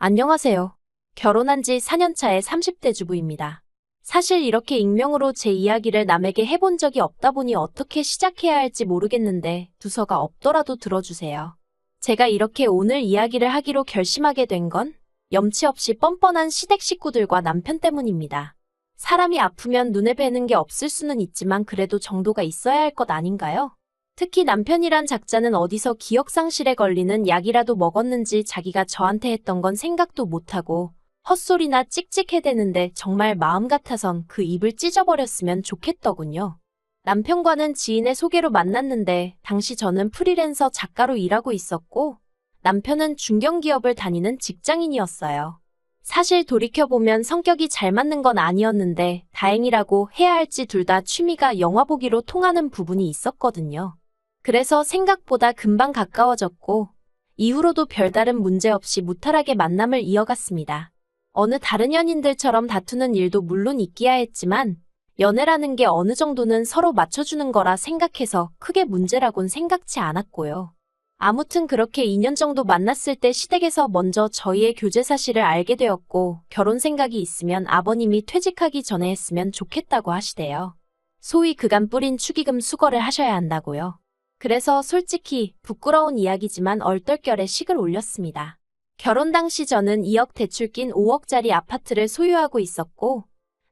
안녕하세요. 결혼한 지 4년 차의 30대 주부입니다. 사실 이렇게 익명으로 제 이야기를 남에게 해본 적이 없다 보니 어떻게 시작해야 할지 모르겠는데 두서가 없더라도 들어주세요. 제가 이렇게 오늘 이야기를 하기로 결심하게 된 건 염치 없이 뻔뻔한 시댁 식구들과 남편 때문입니다. 사람이 아프면 눈에 뵈는 게 없을 수는 있지만 그래도 정도가 있어야 할 것 아닌가요? 특히 남편이란 작자는 어디서 기억상실에 걸리는 약이라도 먹었는지 자기가 저한테 했던 건 생각도 못하고 헛소리나 찍찍해대는데 정말 마음 같아선 그 입을 찢어버렸으면 좋겠더군요. 남편과는 지인의 소개로 만났는데 당시 저는 프리랜서 작가로 일하고 있었고 남편은 중견기업을 다니는 직장인이었어요. 사실 돌이켜보면 성격이 잘 맞는 건 아니었는데 다행이라고 해야 할지 둘 다 취미가 영화 보기로 통하는 부분이 있었거든요. 그래서 생각보다 금방 가까워졌고 이후로도 별다른 문제 없이 무탈하게 만남을 이어갔습니다. 어느 다른 연인들처럼 다투는 일도 물론 있기야 했지만 연애라는 게 어느 정도는 서로 맞춰주는 거라 생각해서 크게 문제라곤 생각지 않았고요. 아무튼 그렇게 2년 정도 만났을 때 시댁에서 먼저 저희의 교제 사실을 알게 되었고 결혼 생각이 있으면 아버님이 퇴직하기 전에 했으면 좋겠다고 하시대요. 소위 그간 뿌린 축의금 수거를 하셔야 한다고요. 그래서 솔직히 부끄러운 이야기지만 얼떨결에 식을 올렸습니다. 결혼 당시 저는 2억 대출 낀 5억짜리 아파트를 소유하고 있었고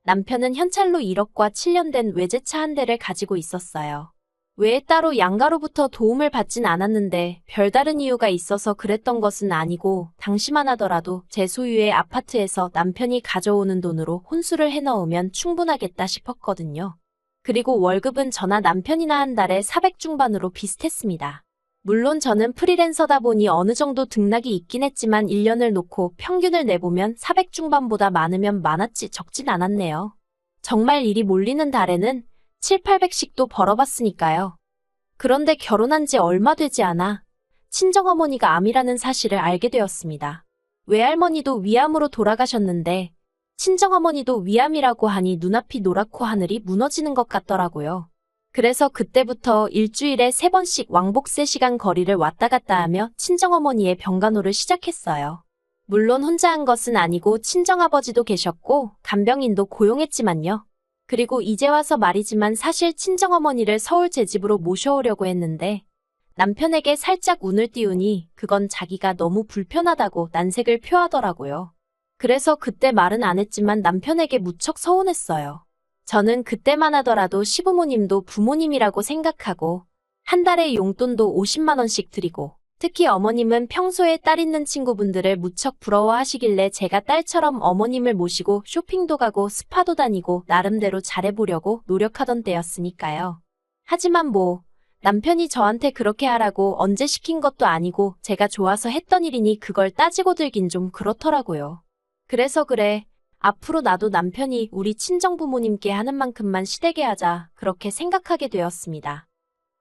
남편은 현찰로 1억과 7년 된 외제차 한 대를 가지고 있었어요. 외에 따로 양가로부터 도움을 받진 않았는데 별다른 이유가 있어서 그랬던 것은 아니고 당시만 하더라도 제 소유의 아파트에서 남편이 가져오는 돈으로 혼수를 해넣으면 충분하겠다 싶었거든요. 그리고 월급은 저나 남편이나 한 달에 400 중반으로 비슷했습니다. 물론 저는 프리랜서다 보니 어느 정도 등락이 있긴 했지만 1년을 놓고 평균을 내보면 400 중반보다 많으면 많았지 적진 않았네요. 정말 일이 몰리는 달에는 7, 800씩도 벌어봤으니까요. 그런데 결혼한 지 얼마 되지 않아 친정어머니가 암이라는 사실을 알게 되었습니다. 외할머니도 위암으로 돌아가셨는데 친정어머니도 위암이라고 하니 눈앞이 노랗고 하늘이 무너지는 것 같더라고요. 그래서 그때부터 일주일에 3번씩 왕복 3시간 거리를 왔다 갔다 하며 친정어머니의 병간호를 시작했어요. 물론 혼자 한 것은 아니고 친정아버지도 계셨고 간병인도 고용했지만요. 그리고 이제 와서 말이지만 사실 친정어머니를 서울 제 집으로 모셔오려고 했는데 남편에게 살짝 운을 띄우니 그건 자기가 너무 불편하다고 난색을 표하더라고요. 그래서 그때 말은 안 했지만 남편에게 무척 서운했어요. 저는 그때만 하더라도 시부모님도 부모님이라고 생각하고 한 달에 용돈도 50만 원씩 드리고 특히 어머님은 평소에 딸 있는 친구분들을 무척 부러워하시길래 제가 딸처럼 어머님을 모시고 쇼핑도 가고 스파도 다니고 나름대로 잘해보려고 노력하던 때였으니까요. 하지만 남편이 저한테 그렇게 하라고 언제 시킨 것도 아니고 제가 좋아서 했던 일이니 그걸 따지고 들긴 좀 그렇더라고요. 그래서 그래, 앞으로 나도 남편이 우리 친정부모님께 하는 만큼만 시댁에 하자 그렇게 생각하게 되었습니다.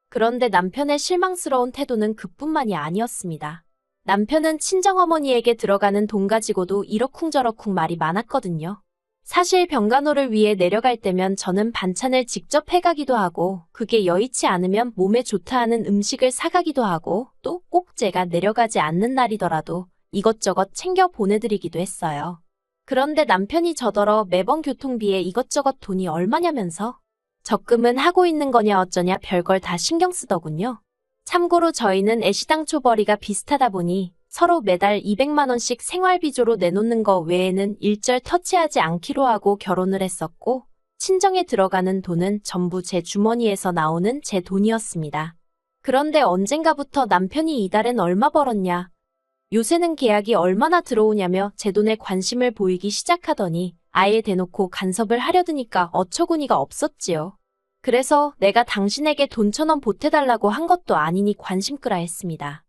그런데 남편의 실망스러운 태도는 그뿐만이 아니었습니다. 남편은 친정어머니에게 들어가는 돈 가지고도 이러쿵저러쿵 말이 많았거든요. 사실 병간호를 위해 내려갈 때면 저는 반찬을 직접 해가기도 하고 그게 여의치 않으면 몸에 좋다 하는 음식을 사가기도 하고 또 꼭 제가 내려가지 않는 날이더라도 이것저것 챙겨 보내드리기도 했어요. 그런데 남편이 저더러 매번 교통비에 이것저것 돈이 얼마냐면서 적금은 하고 있는 거냐 어쩌냐 별걸 다 신경 쓰더군요. 참고로 저희는 애시당초벌이가 비슷하다 보니 서로 매달 200만 원씩 생활비조로 내놓는 거 외에는 일절 터치하지 않기로 하고 결혼을 했었고 친정에 들어가는 돈은 전부 제 주머니에서 나오는 제 돈이었습니다. 그런데 언젠가부터 남편이 이달엔 얼마 벌었냐, 요새는 계약이 얼마나 들어오냐며 제 돈에 관심을 보이기 시작하더니 아예 대놓고 간섭을 하려드니까 어처구니가 없었지요. 그래서 내가 당신에게 돈 1,000원 보태달라고 한 것도 아니니 관심 끄라 했습니다.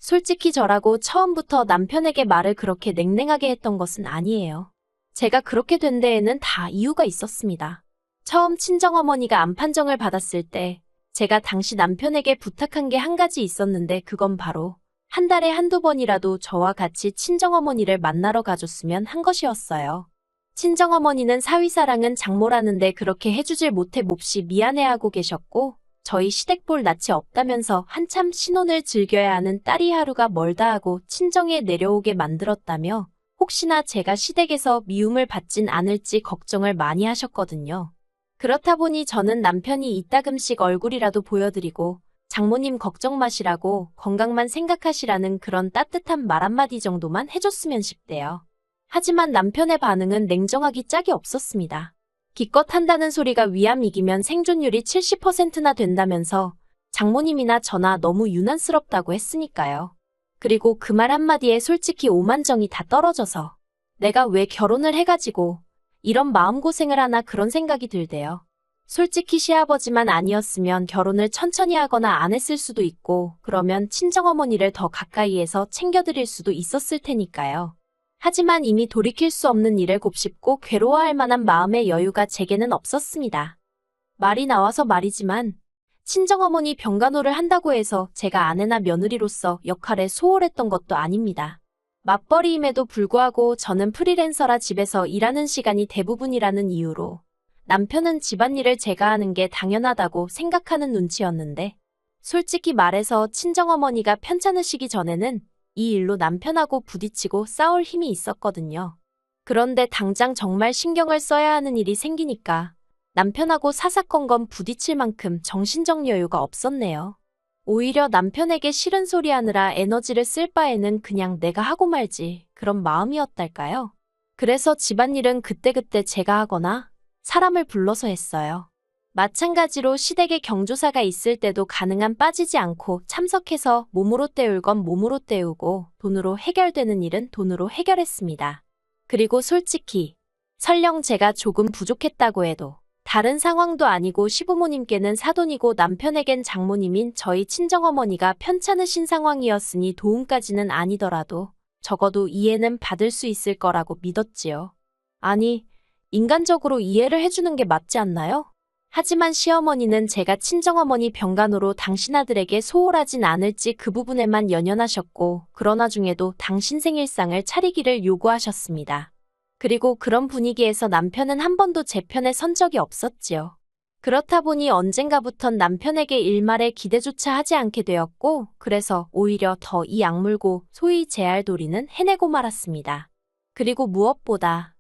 솔직히 저라고 처음부터 남편에게 말을 그렇게 냉랭하게 했던 것은 아니에요. 제가 그렇게 된 데에는 다 이유가 있었습니다. 처음 친정어머니가 암 판정을 받았을 때 제가 당시 남편에게 부탁한 게 한 가지 있었는데 그건 바로 한 달에 한두 번이라도 저와 같이 친정어머니를 만나러 가줬으면 한 것이었어요. 친정어머니는 사위사랑은 장모라는데 그렇게 해주질 못해 몹시 미안해하고 계셨고 저희 시댁 볼 낯이 없다면서 한참 신혼을 즐겨야 하는 딸이 하루가 멀다 하고 친정에 내려오게 만들었다며 혹시나 제가 시댁에서 미움을 받진 않을지 걱정을 많이 하셨거든요. 그렇다 보니 저는 남편이 이따금씩 얼굴이라도 보여드리고 장모님 걱정 마시라고 건강만 생각하시라는 그런 따뜻한 말 한마디 정도만 해줬으면 싶대요. 하지만 남편의 반응은 냉정하기 짝이 없었습니다. 기껏 한다는 소리가 위암 이기면 생존율이 70%나 된다면서 장모님이나 저나 너무 유난스럽다고 했으니까요. 그리고 그 말 한마디에 솔직히 오만정이 다 떨어져서 내가 왜 결혼을 해가지고 이런 마음고생을 하나 그런 생각이 들대요. 솔직히 시아버지만 아니었으면 결혼을 천천히 하거나 안 했을 수도 있고 그러면 친정어머니를 더 가까이에서 챙겨드릴 수도 있었을 테니까요. 하지만 이미 돌이킬 수 없는 일을 곱씹고 괴로워할 만한 마음의 여유가 제게는 없었습니다. 말이 나와서 말이지만 친정어머니 병간호를 한다고 해서 제가 아내나 며느리로서 역할에 소홀했던 것도 아닙니다. 맞벌이임에도 불구하고 저는 프리랜서라 집에서 일하는 시간이 대부분이라는 이유로 남편은 집안일을 제가 하는 게 당연하다고 생각하는 눈치였는데 솔직히 말해서 친정어머니가 편찮으시기 전에는 이 일로 남편하고 부딪히고 싸울 힘이 있었거든요. 그런데 당장 정말 신경을 써야 하는 일이 생기니까 남편하고 사사건건 부딪힐 만큼 정신적 여유가 없었네요. 오히려 남편에게 싫은 소리 하느라 에너지를 쓸 바에는 그냥 내가 하고 말지 그런 마음이었달까요? 그래서 집안일은 그때그때 제가 하거나 사람을 불러서 했어요. 마찬가지로 시댁에 경조사가 있을 때도 가능한 빠지지 않고 참석해서 몸으로 때울 건 몸으로 때우고 돈으로 해결되는 일은 돈으로 해결했습니다. 그리고 솔직히 설령 제가 조금 부족했다고 해도 다른 상황도 아니고 시부모님께는 사돈이고 남편에겐 장모님인 저희 친정어머니가 편찮으신 상황이었으니 도움까지는 아니더라도 적어도 이해는 받을 수 있을 거라고 믿었지요. 아니, 인간적으로 이해를 해주는 게 맞지 않나요? 하지만 시어머니는 제가 친정어머니 병간호로 당신 아들에게 소홀하진 않을지 그 부분에만 연연하셨고 그런 와중에도 당신 생일상을 차리기를 요구하셨습니다. 그리고 그런 분위기에서 남편은 한 번도 제 편에 선 적이 없었지요. 그렇다 보니 언젠가부턴 남편에게 일말의 기대조차 하지 않게 되었고 그래서 오히려 더 이 악물고 소위 제알도리는 해내고 말았습니다. 그리고 무엇보다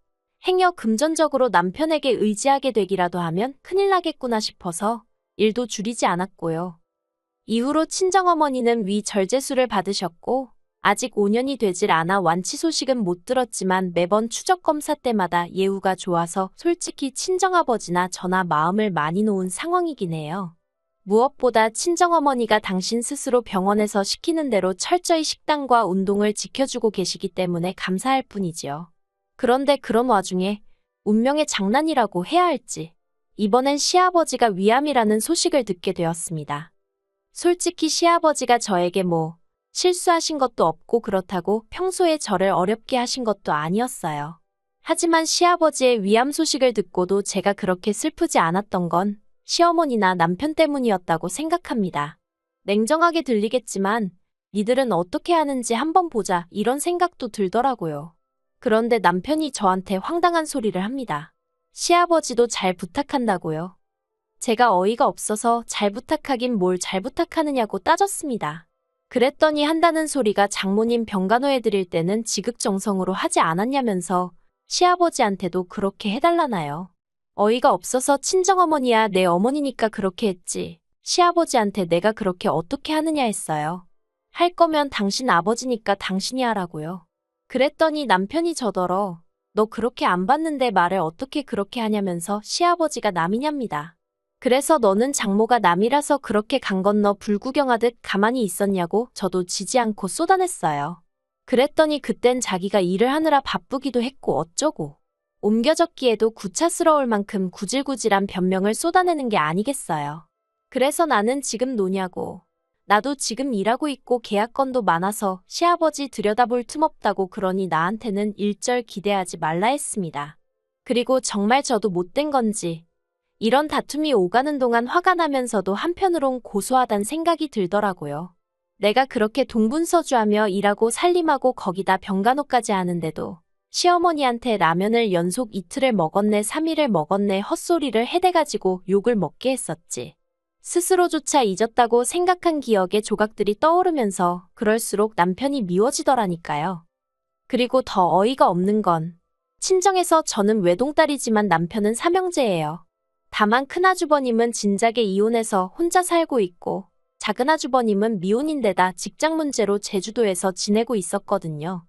행여 금전적으로 남편에게 의지하게 되기라도 하면 큰일 나겠구나 싶어서 일도 줄이지 않았고요. 이후로 친정어머니는 위 절제수를 받으셨고 아직 5년이 되질 않아 완치 소식은 못 들었지만 매번 추적 검사 때마다 예후가 좋아서 솔직히 친정아버지나 저나 마음을 많이 놓은 상황이긴 해요. 무엇보다 친정어머니가 당신 스스로 병원에서 시키는 대로 철저히 식단과 운동을 지켜주고 계시기 때문에 감사할 뿐이지요. 그런데 그런 와중에 운명의 장난이라고 해야 할지 이번엔 시아버지가 위암이라는 소식을 듣게 되었습니다. 솔직히 시아버지가 저에게 실수하신 것도 없고 그렇다고 평소에 저를 어렵게 하신 것도 아니었어요. 하지만 시아버지의 위암 소식을 듣고도 제가 그렇게 슬프지 않았던 건 시어머니나 남편 때문이었다고 생각합니다. 냉정하게 들리겠지만 니들은 어떻게 하는지 한번 보자 이런 생각도 들더라고요. 그런데 남편이 저한테 황당한 소리를 합니다. 시아버지도 잘 부탁한다고요. 제가 어이가 없어서 잘 부탁하긴 뭘 잘 부탁하느냐고 따졌습니다. 그랬더니 한다는 소리가 장모님 병간호해드릴 때는 지극정성으로 하지 않았냐면서 시아버지한테도 그렇게 해달라나요. 어이가 없어서 친정어머니야 내 어머니니까 그렇게 했지. 시아버지한테 내가 그렇게 어떻게 하느냐 했어요. 할 거면 당신 아버지니까 당신이 하라고요. 그랬더니 남편이 저더러 너 그렇게 안 봤는데 말을 어떻게 그렇게 하냐면서 시아버지가 남이냐입니다. 그래서 너는 장모가 남이라서 그렇게 강 건너 불구경하듯 가만히 있었냐고 저도 지지 않고 쏟아냈어요. 그랬더니 그땐 자기가 일을 하느라 바쁘기도 했고 어쩌고 옮겨졌기에도 구차스러울 만큼 구질구질한 변명을 쏟아내는 게 아니겠어요. 그래서 나는 지금 노냐고. 나도 지금 일하고 있고 계약건도 많아서 시아버지 들여다볼 틈 없다고 그러니 나한테는 일절 기대하지 말라 했습니다. 그리고 정말 저도 못된 건지 이런 다툼이 오가는 동안 화가 나면서도 한편으론 고소하단 생각이 들더라고요. 내가 그렇게 동분서주하며 일하고 살림하고 거기다 병간호까지 하는데도 시어머니한테 라면을 연속 이틀을 먹었네 3일을 먹었네 헛소리를 해대가지고 욕을 먹게 했었지. 스스로조차 잊었다고 생각한 기억의 조각들이 떠오르면서 그럴수록 남편이 미워지더라니까요. 그리고 더 어이가 없는 건 친정에서 저는 외동딸이지만 남편은 삼형제예요. 다만 큰아주버님은 진작에 이혼해서 혼자 살고 있고 작은아주버님은 미혼인데다 직장 문제로 제주도에서 지내고 있었거든요.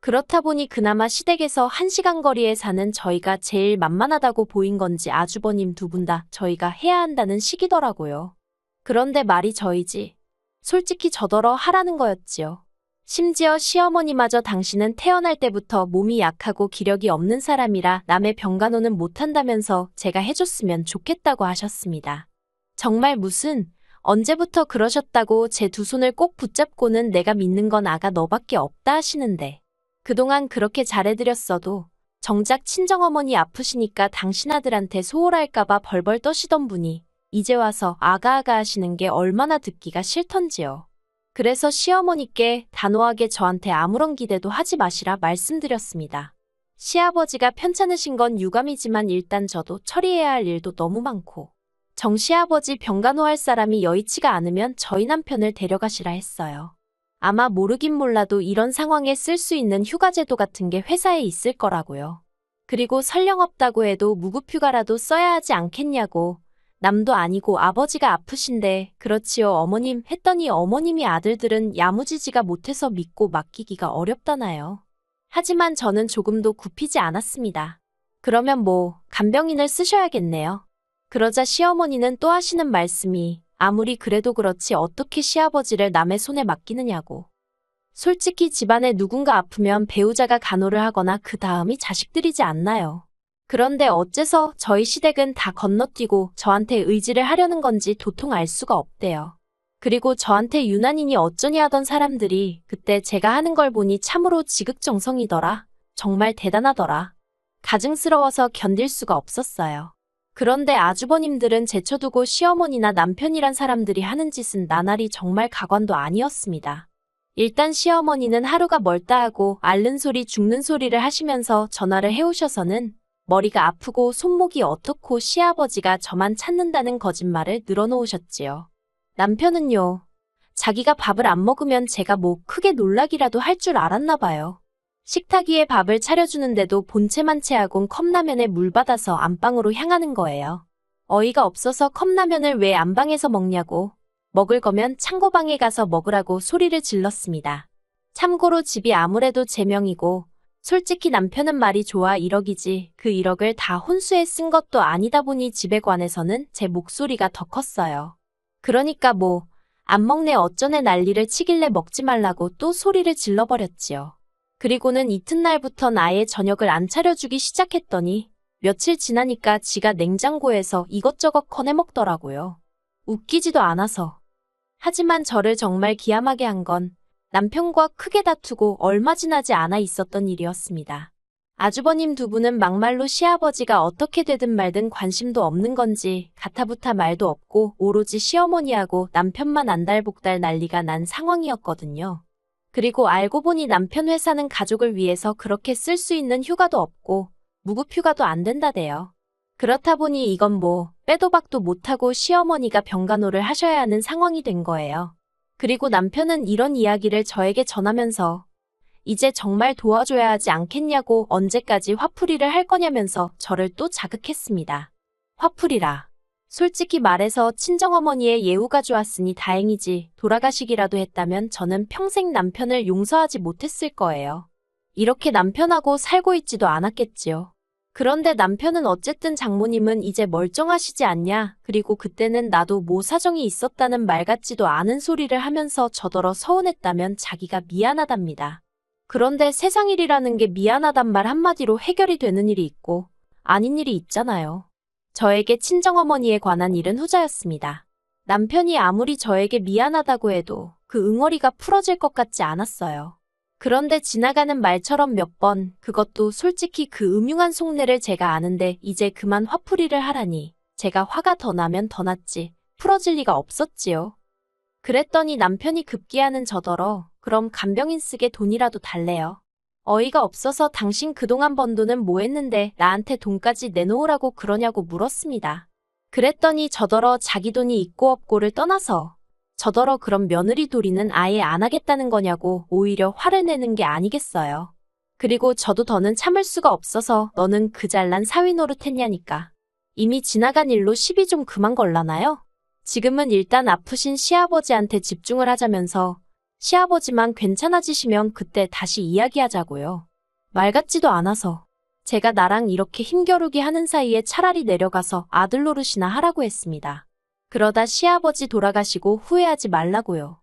그렇다 보니 그나마 시댁에서 1시간 거리에 사는 저희가 제일 만만하다고 보인 건지 아주버님 두 분 다 저희가 해야 한다는 식이더라고요. 그런데 말이 저희지. 솔직히 저더러 하라는 거였지요. 심지어 시어머니마저 당신은 태어날 때부터 몸이 약하고 기력이 없는 사람이라 남의 병간호는 못한다면서 제가 해줬으면 좋겠다고 하셨습니다. 정말 무슨 언제부터 그러셨다고 제 두 손을 꼭 붙잡고는 내가 믿는 건 아가 너밖에 없다 하시는데 그동안 그렇게 잘해드렸어도 정작 친정어머니 아프시니까 당신 아들한테 소홀할까봐 벌벌 떠시던 분이 이제 와서 아가아가 하시는 게 얼마나 듣기가 싫던지요. 그래서 시어머니께 단호하게 저한테 아무런 기대도 하지 마시라 말씀드렸습니다. 시아버지가 편찮으신 건 유감이지만 일단 저도 처리해야 할 일도 너무 많고 정 시아버지 병간호할 사람이 여의치가 않으면 저희 남편을 데려가시라 했어요. 아마 모르긴 몰라도 이런 상황에 쓸 수 있는 휴가제도 같은 게 회사에 있을 거라고요. 그리고 설령 없다고 해도 무급휴가라도 써야 하지 않겠냐고 남도 아니고 아버지가 아프신데 그렇지요 어머님 했더니 어머님이 아들들은 야무지지가 못해서 믿고 맡기기가 어렵다나요. 하지만 저는 조금도 굽히지 않았습니다. 그러면 뭐 간병인을 쓰셔야겠네요. 그러자 시어머니는 또 하시는 말씀이 아무리 그래도 그렇지 어떻게 시아버지를 남의 손에 맡기느냐고. 솔직히 집안에 누군가 아프면 배우자가 간호를 하거나 그 다음이 자식들이지 않나요. 그런데 어째서 저희 시댁은 다 건너뛰고 저한테 의지를 하려는 건지 도통 알 수가 없대요. 그리고 저한테 유난히니 어쩌니 하던 사람들이 그때 제가 하는 걸 보니 참으로 지극정성이더라. 정말 대단하더라. 가증스러워서 견딜 수가 없었어요. 그런데 아주버님들은 제쳐두고 시어머니나 남편이란 사람들이 하는 짓은 나날이 정말 가관도 아니었습니다. 일단 시어머니는 하루가 멀다 하고 앓는 소리 죽는 소리를 하시면서 전화를 해오셔서는 머리가 아프고 손목이 어떻고 시아버지가 저만 찾는다는 거짓말을 늘어놓으셨지요. 남편은요. 자기가 밥을 안 먹으면 제가 뭐 크게 놀라기라도 할 줄 알았나 봐요. 식탁 위에 밥을 차려주는데도 본체만 채하곤 컵라면에 물 받아서 안방으로 향하는 거예요. 어이가 없어서 컵라면을 왜 안방에서 먹냐고 먹을 거면 창고방에 가서 먹으라고 소리를 질렀습니다. 참고로 집이 아무래도 제 명이고 솔직히 남편은 말이 좋아 1억이지 그 1억을 다 혼수에 쓴 것도 아니다 보니 집에 관해서는 제 목소리가 더 컸어요. 그러니까 뭐 안 먹네 어쩌네 난리를 치길래 먹지 말라고 또 소리를 질러버렸지요. 그리고는 이튿날부턴 아예 저녁을 안 차려주기 시작했더니 며칠 지나니까 지가 냉장고에서 이것저것 꺼내 먹더라고요. 웃기지도 않아서. 하지만 저를 정말 기함하게 한 건 남편과 크게 다투고 얼마 지나지 않아 있었던 일이었습니다. 아주버님 두 분은 막말로 시아버지가 어떻게 되든 말든 관심도 없는 건지 가타부타 말도 없고 오로지 시어머니하고 남편만 안달복달 난리가 난 상황이었거든요. 그리고 알고 보니 남편 회사는 가족을 위해서 그렇게 쓸 수 있는 휴가도 없고 무급휴가도 안 된다대요. 그렇다 보니 이건 뭐 빼도 박도 못하고 시어머니가 병간호를 하셔야 하는 상황이 된 거예요. 그리고 남편은 이런 이야기를 저에게 전하면서 이제 정말 도와줘야 하지 않겠냐고 언제까지 화풀이를 할 거냐면서 저를 또 자극했습니다. 화풀이라. 솔직히 말해서 친정어머니의 예우가 좋았으니 다행이지 돌아가시기라도 했다면 저는 평생 남편을 용서하지 못했을 거예요. 이렇게 남편하고 살고 있지도 않았겠지요. 그런데 남편은 어쨌든 장모님은 이제 멀쩡하시지 않냐 그리고 그때는 나도 뭐 사정이 있었다는 말 같지도 않은 소리를 하면서 저더러 서운했다면 자기가 미안하답니다. 그런데 세상 일이라는 게 미안하단 말 한마디로 해결이 되는 일이 있고 아닌 일이 있잖아요. 저에게 친정어머니에 관한 일은 후자였습니다. 남편이 아무리 저에게 미안하다고 해도 그 응어리가 풀어질 것 같지 않았어요. 그런데 지나가는 말처럼 몇 번 그것도 솔직히 그 음흉한 속내를 제가 아는데 이제 그만 화풀이를 하라니 제가 화가 더 나면 더 났지 풀어질 리가 없었지요. 그랬더니 남편이 급기야는 저더러 그럼 간병인 쓰게 돈이라도 달래요. 어이가 없어서 당신 그동안 번 돈은 뭐 했는데 나한테 돈까지 내놓으라고 그러냐고 물었습니다. 그랬더니 저더러 자기 돈이 있고 없고를 떠나서 저더러 그럼 며느리 도리는 아예 안 하겠다는 거냐고 오히려 화를 내는 게 아니겠어요. 그리고 저도 더는 참을 수가 없어서 너는 그 잘난 사위 노릇했냐니까. 이미 지나간 일로 시비 좀 그만 걸라나요? 지금은 일단 아프신 시아버지한테 집중을 하자면서 시아버지만 괜찮아지시면 그때 다시 이야기하자고요. 말 같지도 않아서 제가 나랑 이렇게 힘겨루기 하는 사이에 차라리 내려가서 아들 노릇이나 하라고 했습니다. 그러다 시아버지 돌아가시고 후회하지 말라고요.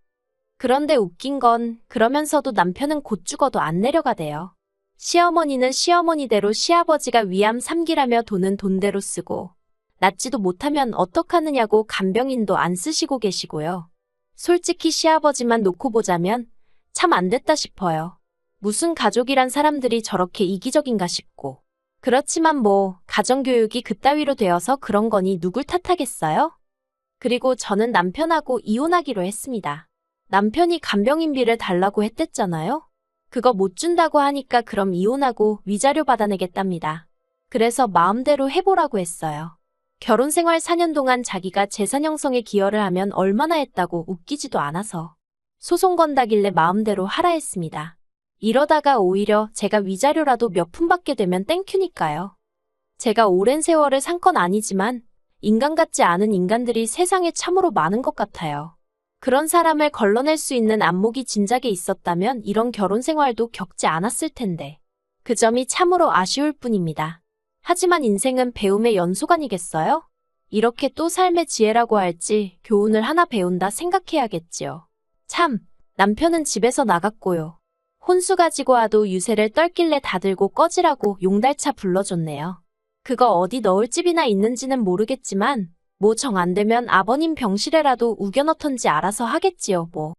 그런데 웃긴 건 그러면서도 남편은 곧 죽어도 안 내려가대요. 시어머니는 시어머니대로 시아버지가 위암 3기라며 돈은 돈대로 쓰고 낫지도 못하면 어떡하느냐고 간병인도 안 쓰시고 계시고요. 솔직히 시아버지만 놓고 보자면 참 안 됐다 싶어요. 무슨 가족이란 사람들이 저렇게 이기적인가 싶고. 그렇지만 뭐 가정교육이 그따위로 되어서 그런 거니 누굴 탓하겠어요? 그리고 저는 남편하고 이혼하기로 했습니다. 남편이 간병인비를 달라고 했댔잖아요. 그거 못 준다고 하니까 그럼 이혼하고 위자료 받아내겠답니다. 그래서 마음대로 해보라고 했어요. 결혼 생활 4년 동안 자기가 재산 형성에 기여를 하면 얼마나 했다고 웃기지도 않아서 소송 건다길래 마음대로 하라 했습니다. 이러다가 오히려 제가 위자료라도 몇 푼 받게 되면 땡큐니까요. 제가 오랜 세월을 산 건 아니지만 인간 같지 않은 인간들이 세상에 참으로 많은 것 같아요. 그런 사람을 걸러낼 수 있는 안목이 진작에 있었다면 이런 결혼 생활도 겪지 않았을 텐데. 그 점이 참으로 아쉬울 뿐입니다. 하지만 인생은 배움의 연속 아니겠어요? 이렇게 또 삶의 지혜라고 할지 교훈을 하나 배운다 생각해야겠지요. 참, 남편은 집에서 나갔고요. 혼수 가지고 와도 유세를 떨길래 다 들고 꺼지라고 용달차 불러줬네요. 그거 어디 넣을 집이나 있는지는 모르겠지만 뭐 정 안 되면 아버님 병실에라도 우겨넣던지 알아서 하겠지요, 뭐.